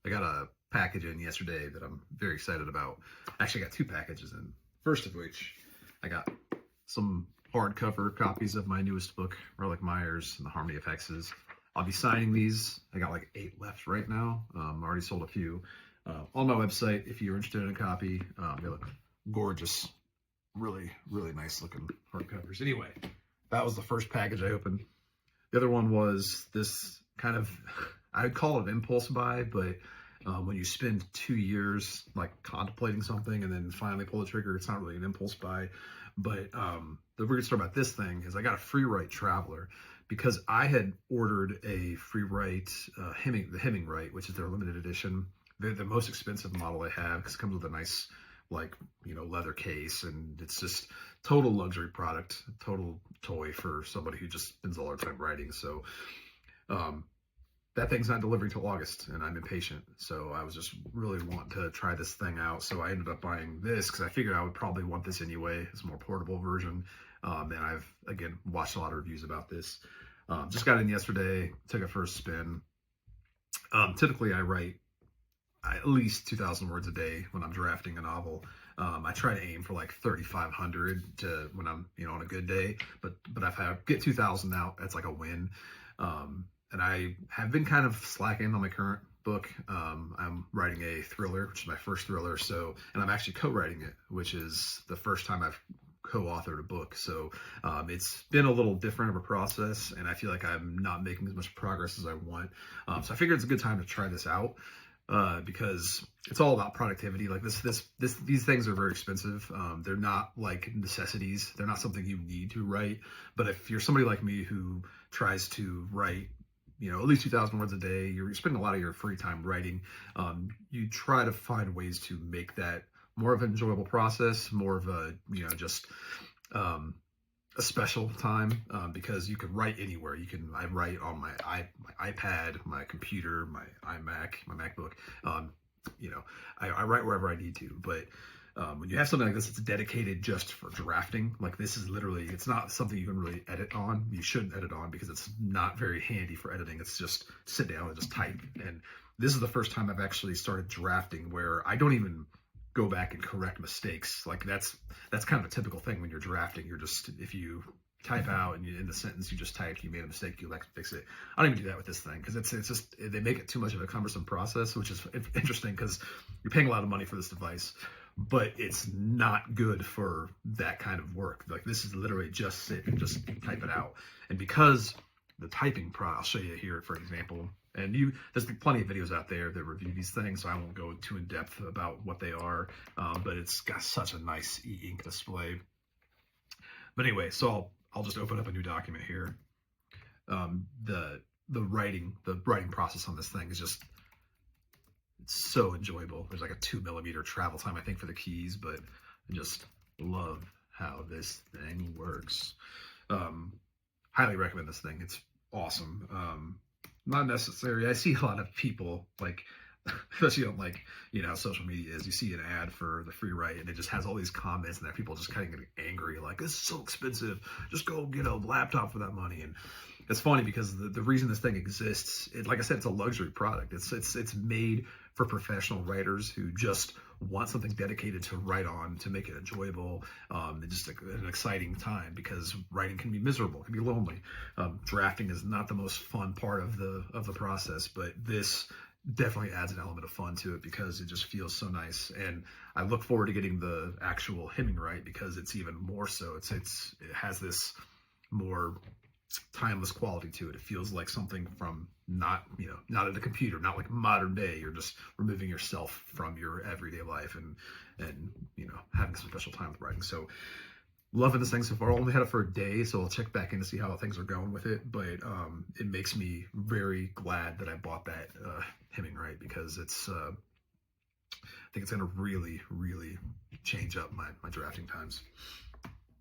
I got a package in yesterday that I'm very excited about. Actually, I got two packages in. First of which, I got some hardcover copies of my newest book, Relic Myers and the Harmony of Hexes. I'll be signing these. I got like 8 left right now. I already sold a few. On my website, if you're interested in a copy, they look gorgeous. Really, really nice looking hardcovers. Anyway, that was the first package I opened. The other one was this kind of, I would call it an impulse buy, but when you spend 2 years like contemplating something and then finally pull the trigger, it's not really an impulse buy. But the weird story about this thing is I got a Freewrite Traveler because I had ordered a Freewrite the Hemingwrite, which is their limited edition. They're the most expensive model they have because it comes with a nice leather case, and it's just total luxury product, total toy for somebody who just spends all their time writing. So that thing's not delivering till August, and I'm impatient. So I was just really wanting to try this thing out. So I ended up buying this because I figured I would probably want this anyway. It's a more portable version. And I've, again, watched a lot of reviews about this. Just got in yesterday, took it for a spin. Typically I write at least 2,000 words a day when I'm drafting a novel. I try to aim for like 3,500 to when I'm, on a good day, but if I get 2,000 out, that's like a win. And I have been kind of slacking on my current book. I'm writing a thriller, which is my first thriller. And I'm actually co-writing it, which is the first time I've co-authored a book. So it's been a little different of a process, and I feel like I'm not making as much progress as I want. So I figured it's a good time to try this out. Because it's all about productivity. Like these things are very expensive. They're not like necessities. They're not something you need to write. But if you're somebody like me who tries to write, at least 2,000 words a day, you're spending a lot of your free time writing. You try to find ways to make that more of an enjoyable process, more of a, just a special time, because you can write anywhere. I write on my iPad, my computer, my iMac, my MacBook. I write wherever I need to. But when you have something like this, it's dedicated just for drafting. Like this is literally, it's not something you can really edit on. You shouldn't edit on because it's not very handy for editing. It's just sit down and just type. And this is the first time I've actually started drafting where I don't even go back and correct mistakes. Like that's kind of a typical thing when you're drafting. You're just, if you type out and in the sentence you just typed, you made a mistake, you like to fix it. I don't even do that with this thing because it's just, they make it too much of a cumbersome process, which is interesting because you're paying a lot of money for this device, but it's not good for that kind of work. Like this is literally just sit and just type it out. And because the typing I'll show you here, for example, and there's plenty of videos out there that review these things, so I won't go too in depth about what they are, but it's got such a nice e-ink display. But anyway, so I'll just open up a new document here. The writing process on this thing is just, it's so enjoyable. There's like a 2mm travel time, I think, for the keys, but I just love how this thing works. Highly recommend this thing. It's awesome. Not necessary. I see a lot of people, like, especially on social media is, you see an ad for the Freewrite and it just has all these comments and that people just kind of getting angry, like, this is so expensive, just go get a laptop for that money. And it's funny because the reason this thing exists, like I said, it's a luxury product. It's made for professional writers who just want something dedicated to write on, to make it enjoyable, and just an exciting time, because writing can be miserable, it can be lonely. Drafting is not the most fun part of the process, but this definitely adds an element of fun to it because it just feels so nice. And I look forward to getting the actual Hemingwrite because it's even more so. It has this more timeless quality to it. It feels like something from not at a computer, not like modern day. You're just removing yourself from your everyday life and having some special time with writing. So loving this thing so far. I only had it for a day, so I'll check back in to see how things are going with it. But it makes me very glad that I bought that Hemingwrite because it's I think it's going to really, really change up my drafting times.